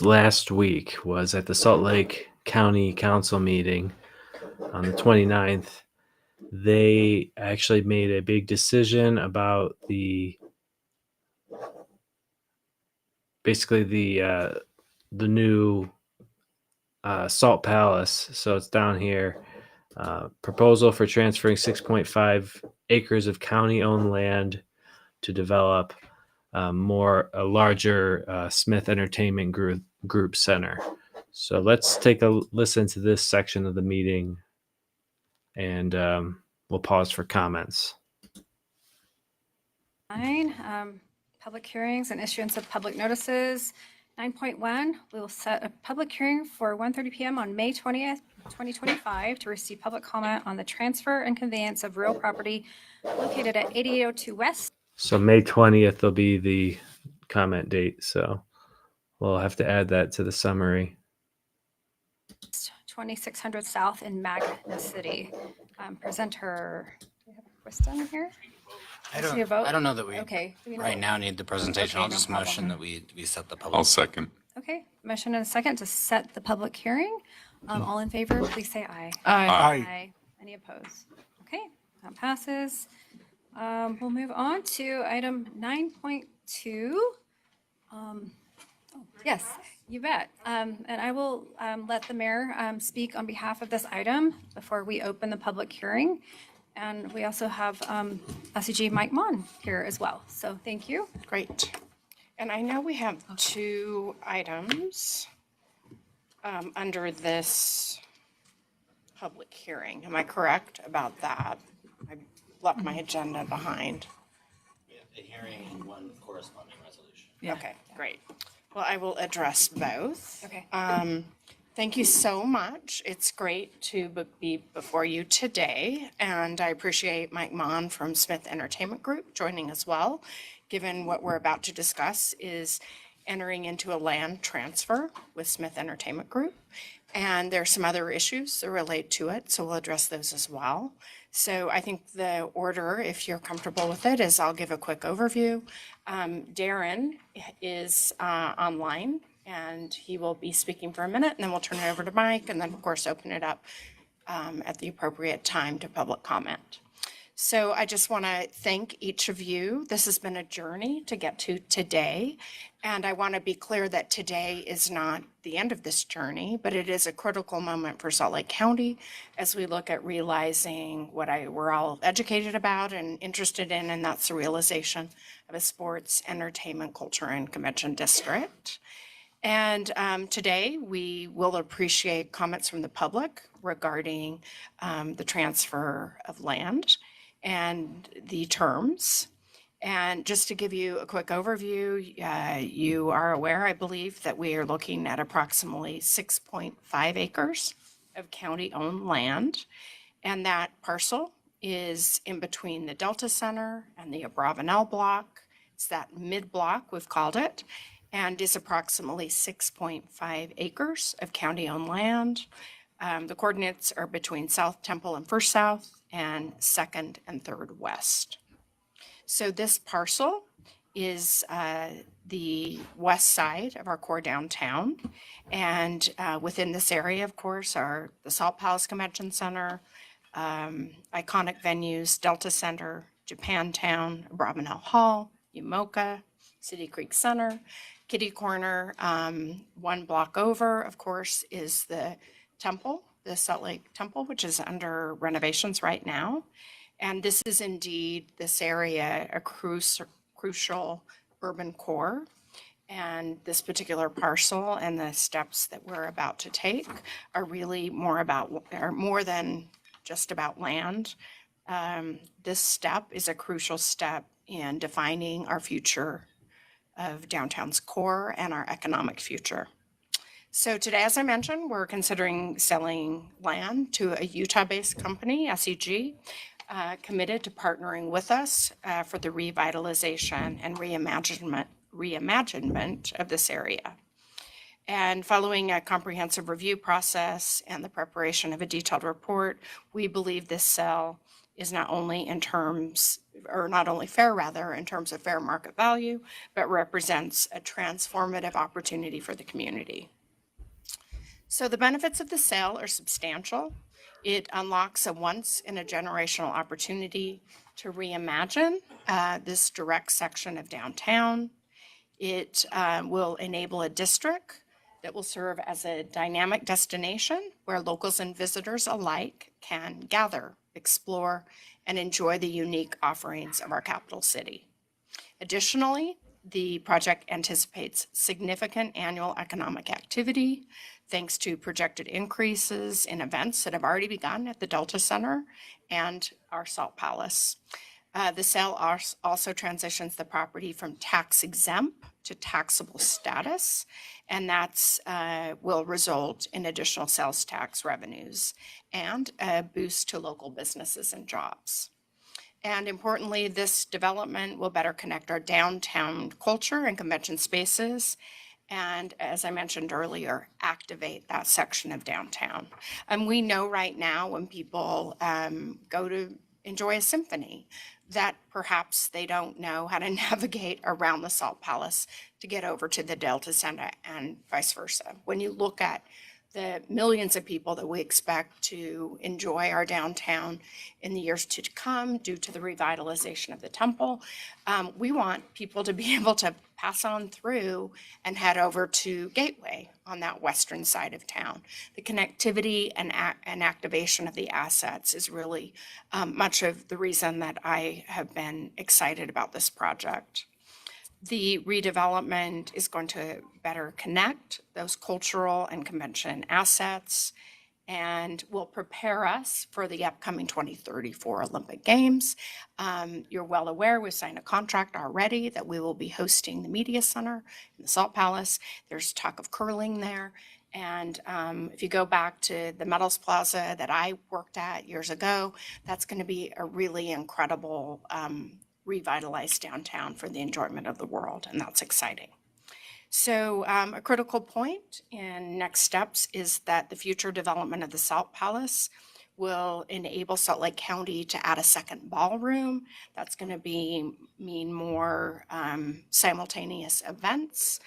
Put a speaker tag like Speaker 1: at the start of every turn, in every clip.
Speaker 1: last week was at the Salt Lake County Council meeting on the 29th. They actually made a big decision about basically the new Salt Palace. So it's down here. Proposal for transferring 6.5 acres of county-owned land to develop a larger Smith Entertainment Group center. So let's take a listen to this section of the meeting, and we'll pause for comments.
Speaker 2: Public hearings and issuance of public notices. 9.1, we will set a public hearing for 1:30 p.m. on May 20th, 2025 to receive public comment on the transfer and conveyance of real property located at 8802 West.
Speaker 1: So May 20th will be the comment date. So we'll have to add that to the summary.
Speaker 2: 2600 South in Magna City. Presenter, do we have Kristen here?
Speaker 3: I don't know that we right now need the presentation.
Speaker 2: Okay,
Speaker 3: I'll just motion that we set the public.
Speaker 4: I'll second.
Speaker 2: Okay, motion and a second to set the public hearing. All in favor, please say aye.
Speaker 4: Aye.
Speaker 2: Any opposed? Okay, that passes. We'll move on to item 9.2. Yes, you bet. And I will let the mayor speak on behalf of this item before we open the public hearing. And we also have SEG Mike Mon here as well. So thank you.
Speaker 5: Great. And I know we have two items under this public hearing. Am I correct about that? I left my agenda behind.
Speaker 3: We have a hearing and one corresponding resolution.
Speaker 2: Yeah.
Speaker 5: Okay, great. Well, I will address both.
Speaker 2: Okay.
Speaker 5: Thank you so much. It's great to be before you today, and I appreciate Mike Mon from Smith Entertainment Group joining as well, given what we're about to discuss is entering into a land transfer with Smith Entertainment Group, and there are some other issues that relate to it, so we'll address those as well. So I think the order, if you're comfortable with it, is I'll give a quick overview. Darren is online, and he will be speaking for a minute, and then we'll turn it over to Mike, and then, of course, open it up at the appropriate time to public comment. So I just want to thank each of you. This has been a journey to get to today, and I want to be clear that today is not the end of this journey, but it is a critical moment for Salt Lake County as we look at realizing what we're all educated about and interested in, and that's the realization of a sports, entertainment, culture, and convention district. And today we will appreciate comments from the public regarding the transfer of land and the terms. And just to give you a quick overview, you are aware, I believe, that we are looking at approximately 6.5 acres of county-owned land. And that parcel is in between the Delta Center and the Abravanel block. It's that mid-block, we've called it, and is approximately 6.5 acres of county-owned land. The coordinates are between South Temple and First South and Second and Third West. So this parcel is the west side of our core downtown. And within this area, of course, are the Salt Palace Convention Center, iconic venues, Delta Center, Japantown, Abravanel Hall, Umoka, City Creek Center, Kitty Corner. One block over, of course, is the temple, the Salt Lake Temple, which is under renovations right now. And this is indeed, this area, a crucial urban core. And this particular parcel and the steps that we're about to take are really more than just about land. This step is a crucial step in defining our future of downtown's core and our economic future. So today, as I mentioned, we're considering selling land to a Utah-based company, SEG, committed to partnering with us for the revitalization and reimaginement of this area. And following a comprehensive review process and the preparation of a detailed report, we believe this sale is not only in terms or not only fair rather, in terms of fair market value, but represents a transformative opportunity for the community. So the benefits of the sale are substantial. It unlocks a once-in-a-generational opportunity to reimagine this direct section of downtown. It will enable a district that will serve as a dynamic destination where locals and visitors alike can gather, explore, and enjoy the unique offerings of our capital city. Additionally, the project anticipates significant annual economic activity thanks to projected increases in events that have already begun at the Delta Center and our Salt Palace. The sale also transitions the property from tax exempt to taxable status, and that's will result in additional sales tax revenues and a boost to local businesses and jobs. And importantly, this development will better connect our downtown culture and convention spaces, and as I mentioned earlier, activate that section of downtown. And we know right now when people go to enjoy a symphony, that perhaps they don't know how to navigate around the Salt Palace to get over to the Delta Center and vice versa. When you look at the millions of people that we expect to enjoy our downtown in the years to come due to the revitalization of the temple, we want people to be able to pass on through and head over to Gateway on that western side of town. The connectivity and activation of the assets is really much of the reason that I have been excited about this project. The redevelopment is going to better connect those cultural and convention assets and will prepare us for the upcoming 2034 Olympic Games. You're well aware we've signed a contract already that we will be hosting the Media Center in the Salt Palace. There's talk of curling there. And if you go back to the Metals Plaza that I worked at years ago, that's going to be a really incredible revitalized downtown for the enjoyment of the world, and that's exciting. So a critical point in next steps is that the future development of the Salt Palace will enable Salt Lake County to add a second ballroom. That's going to mean more simultaneous events,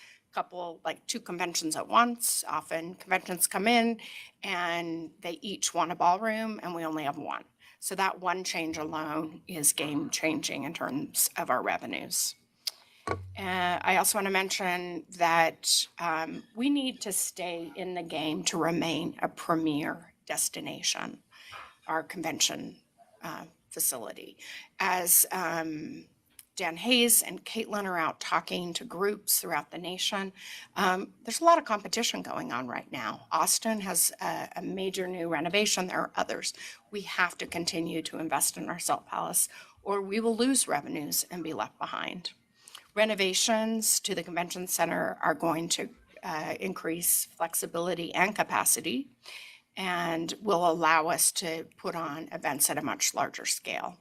Speaker 5: like 2 conventions at once. Often conventions come in and they each want a ballroom and we only have one. So that one change alone is game changing in terms of our revenues. I also want to mention that we need to stay in the game to remain a premier destination, our convention facility. As Dan Hayes and Caitlin are out talking to groups throughout the nation, there's a lot of competition going on right now. Austin has a major new renovation. There are others. We have to continue to invest in our Salt Palace or we will lose revenues and be left behind. Renovations to the convention center are going to increase flexibility and capacity and will allow us to put on events at a much larger scale.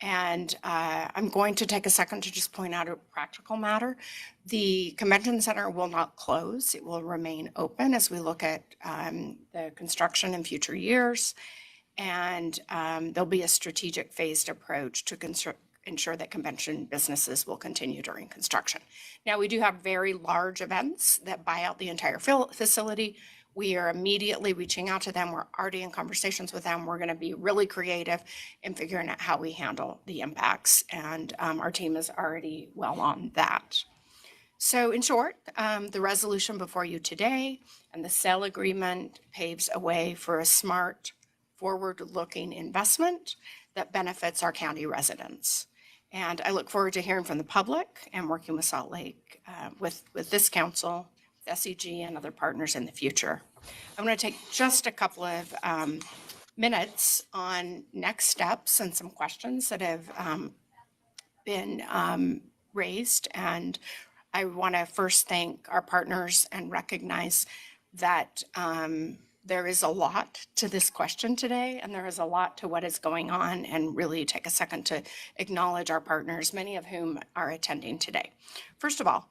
Speaker 5: And I'm going to take a second to just point out a practical matter. The convention center will not close. It will remain open as we look at the construction in future years. And there'll be a strategic phased approach to ensure that convention businesses will continue during construction. Now, we do have very large events that buy out the entire facility. We are immediately reaching out to them. We're already in conversations with them. We're going to be really creative in figuring out how we handle the impacts. And our team is already well on that. So in short, the resolution before you today and the sale agreement paves a way for a smart, forward-looking investment that benefits our county residents. And I look forward to hearing from the public and working with Salt Lake, with this council, SEG, and other partners in the future. I'm going to take just a couple of minutes on next steps and some questions that have been raised. And I want to first thank our partners and recognize that there is a lot to this question today, and there is a lot to what is going on, and really take a second to acknowledge our partners, many of whom are attending today. First of all,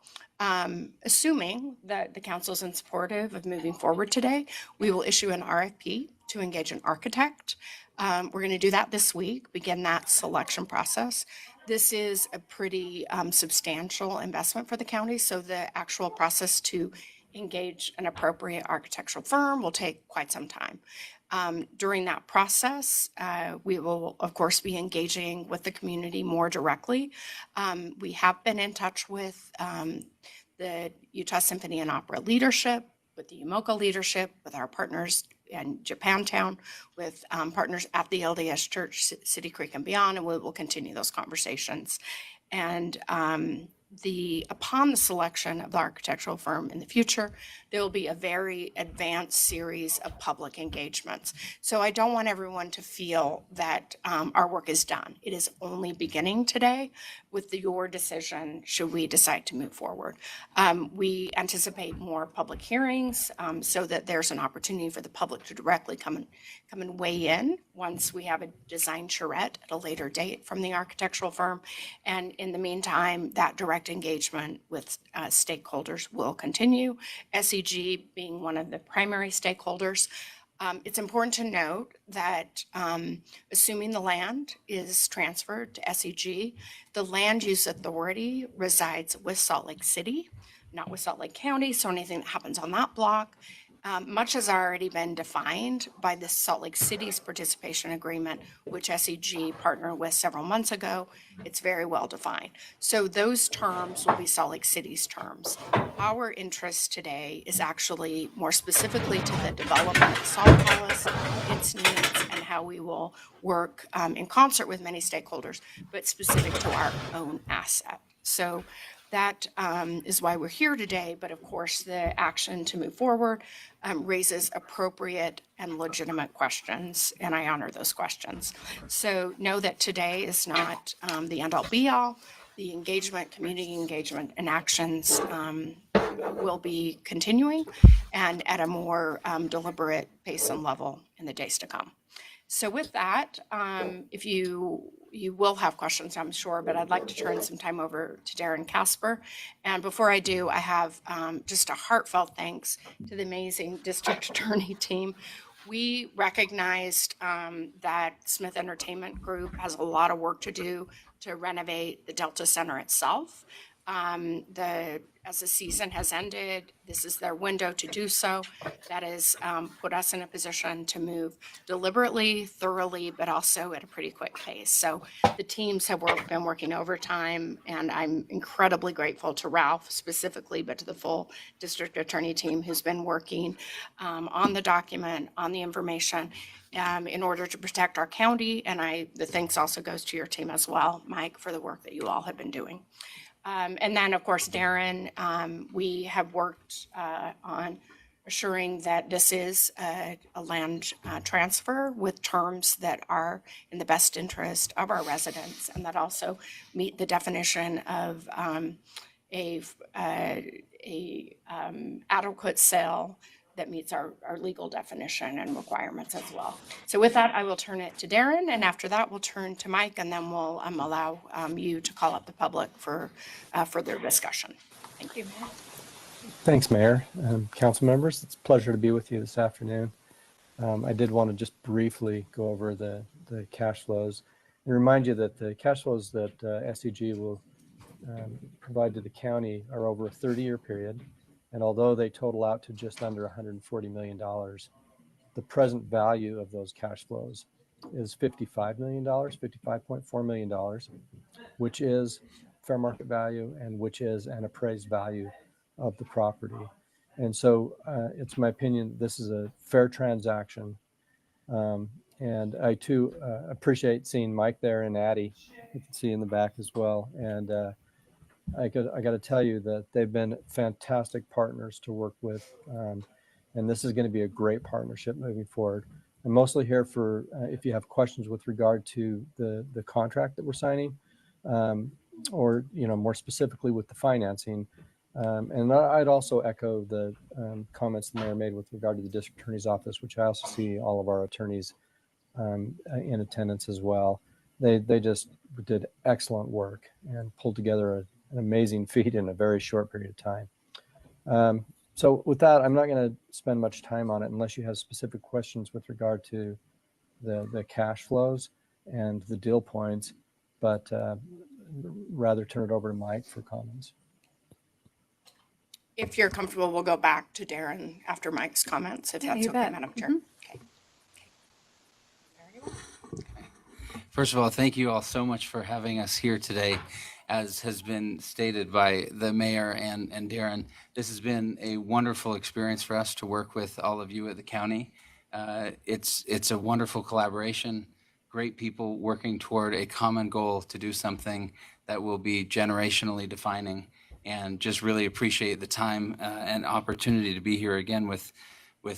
Speaker 5: assuming that the council is supportive of moving forward today, we will issue an RFP to engage an architect We're going to do that this week, begin that selection process. This is a pretty substantial investment for the county, so the actual process to engage an appropriate architectural firm will take quite some time. During that process, we will, of course, be engaging with the community more directly. We have been in touch with the Utah Symphony and Opera leadership, with the UMOCA leadership, with our partners in Japantown, with partners at the LDS Church, City Creek and beyond, and we will continue those conversations. And upon the selection of the architectural firm in the future, there will be a very advanced series of public engagements. So I don't want everyone to feel that our work is done. It is only beginning today with your decision should we decide to move forward. We anticipate more public hearings so that there's an opportunity for the public to directly come and weigh in once we have a design charrette at a later date from the architectural firm. And in the meantime, that direct engagement with stakeholders will continue, SEG being one of the primary stakeholders. It's important to note that assuming the land is transferred to SEG, the land use authority resides with Salt Lake City, not with Salt Lake County, so anything that happens on that block, much has already been defined by the Salt Lake City's participation agreement, which SEG partnered with several months ago. It's very well defined. So those terms will be Salt Lake City's terms. Our interest today is actually more specifically to the development of Salt Palace, its needs, and how we will work in concert with many stakeholders, but specific to our own asset. So that is why we're here today, but of course the action to move forward raises appropriate and legitimate questions, and I honor those questions. So know that today is not the end-all be-all. The engagement, community engagement, and actions will be continuing and at a more deliberate pace and level in the days to come. So with that, if you will have questions, I'm sure, but I'd like to turn some time over to Darren Casper. And before I do, I have just a heartfelt thanks to the amazing district attorney team. We recognized that Smith Entertainment Group has a lot of work to do to renovate the Delta Center itself. As the season has ended, this is their window to do so. That has put us in a position to move deliberately, thoroughly, but also at a pretty quick pace. So the teams have been working overtime, and I'm incredibly grateful to Ralph specifically, but to the full district attorney team who's been working on the document, on the information, in order to protect our county. And the thanks also goes to your team as well, Mike, for the work that you all have been doing. And then, of course, Darren, we have worked on assuring that this is a land transfer with terms that are in the best interest of our residents and that also meet the definition of a adequate sale that meets our legal definition and requirements as well. So with that, I will turn it to Darren, and after that, we'll turn to Mike, and then we'll allow you to call up the public for further discussion. Thank you.
Speaker 4: Thanks, Mayor. Council members, it's a pleasure to be with you this afternoon. I did want to just briefly go over the cash flows and remind you that the cash flows that SEG will provide to the county are over a 30-year period. And although they total out to just under $140 million, the present value of those cash flows is $55 million, $55.4 million, which is fair market value and which is an appraised value of the property. And so it's my opinion, this is a fair transaction. And I too appreciate seeing Mike there and Addie, you can see in the back as well. And I got to tell you that they've been fantastic partners to work with, and this is going to be a great partnership moving forward. I'm mostly here for if you have questions with regard to the contract that we're signing, or more specifically with the financing. And I'd also echo the comments the mayor made with regard to the district attorney's office, which I also see all of our attorneys in attendance as well. They just did excellent work and pulled together an amazing feat in a very short period of time. So with that, I'm not going to spend much time on it unless you have specific questions with regard to the cash flows and the deal points, but rather turn it over to Mike for comments.
Speaker 5: If you're comfortable, we'll go back to Darren after Mike's comments, if
Speaker 2: Yeah,
Speaker 5: that's
Speaker 2: you
Speaker 5: okay,
Speaker 2: bet.
Speaker 5: Madam Chair. Okay. Very well.
Speaker 3: First of all, thank you all so much for having us here today. As has been stated by the mayor and Darren, this has been a wonderful experience for us to work with all of you at the county. It's a wonderful collaboration, great people working toward a common goal to do something that will be generationally defining, and just really appreciate the time and opportunity to be here again with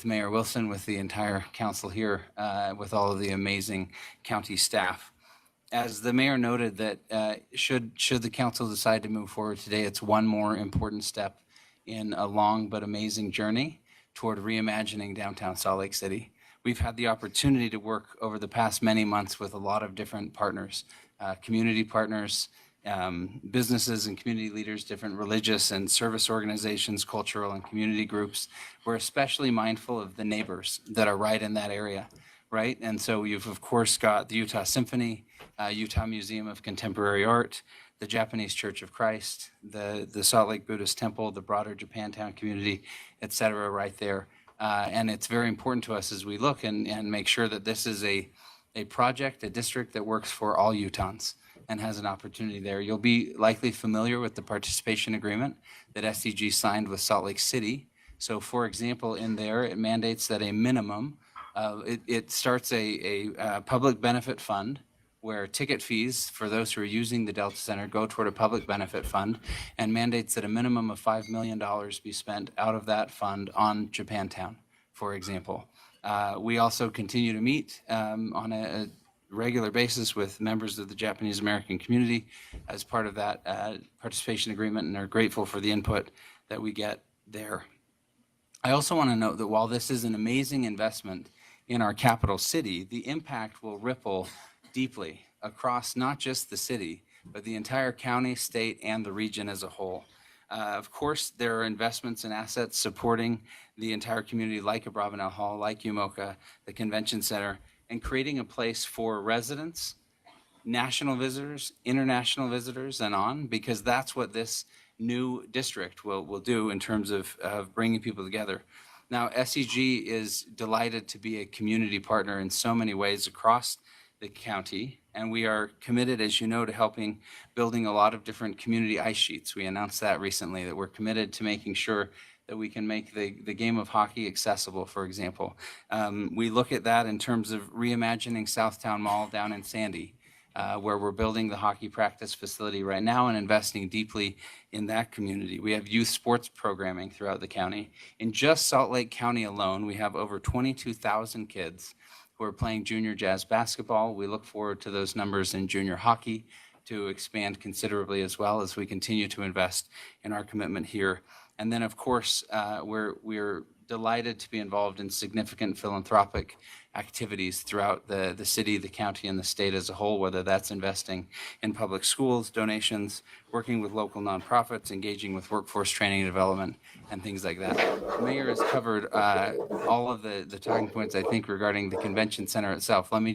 Speaker 3: Mayor Wilson, with the entire council here, with all of the amazing county staff. As the mayor noted, that should the council decide to move forward today, it's one more important step in a long but amazing journey toward reimagining downtown Salt Lake City. We've had the opportunity to work over the past many months with a lot of different partners, community partners, businesses and community leaders, different religious and service organizations, cultural and community groups. We're especially mindful of the neighbors that are right in that area, right? And so you've, of course, got the Utah Symphony, Utah Museum of Contemporary Art, the Japanese Church of Christ, the Salt Lake Buddhist Temple, the broader Japantown community, et cetera, right there. And it's very important to us as we look and make sure that this is a project, a district that works for all Utahns and has an opportunity there. You'll be likely familiar with the participation agreement that SCG signed with Salt Lake City. So for example, in there, it mandates that a minimum, it starts a public benefit fund where ticket fees for those who are using the Delta Center go toward a public benefit fund, and mandates that a minimum of $5 million be spent out of that fund on Japantown, for example. We also continue to meet on a regular basis with members of the Japanese American community as part of that participation agreement, and are grateful for the input that we get there. I also want to note that while this is an amazing investment in our capital city, the impact will ripple deeply across not just the city, but the entire county, state, and the region as a whole. Of course, there are investments and assets supporting the entire community, like Abravanel Hall, like UMOCA, the Convention Center, and creating a place for residents, national visitors, international visitors, and on, because that's what this new district will do in terms of bringing people together. Now, SCG is delighted to be a community partner in so many ways across the county, and we are committed, as you know, to building a lot of different community ice sheets. We announced that recently, that we're committed to making sure that we can make the game of hockey accessible, for example. We look at that in terms of reimagining Southtown Mall down in Sandy, where we're building the hockey practice facility right now and investing deeply in that community. We have youth sports programming throughout the county. In just Salt Lake County alone, we have over 22,000 kids who are playing junior jazz basketball. We look forward to those numbers in junior hockey to expand considerably, as well as we continue to invest in our commitment here. And then, of course, we're delighted to be involved in significant philanthropic activities throughout the city, the county, and the state as a whole, whether that's investing in public schools, donations, working with local nonprofits, engaging with workforce training and development, and things like that. The mayor has covered all of the talking points, I think, regarding the convention center itself. Let me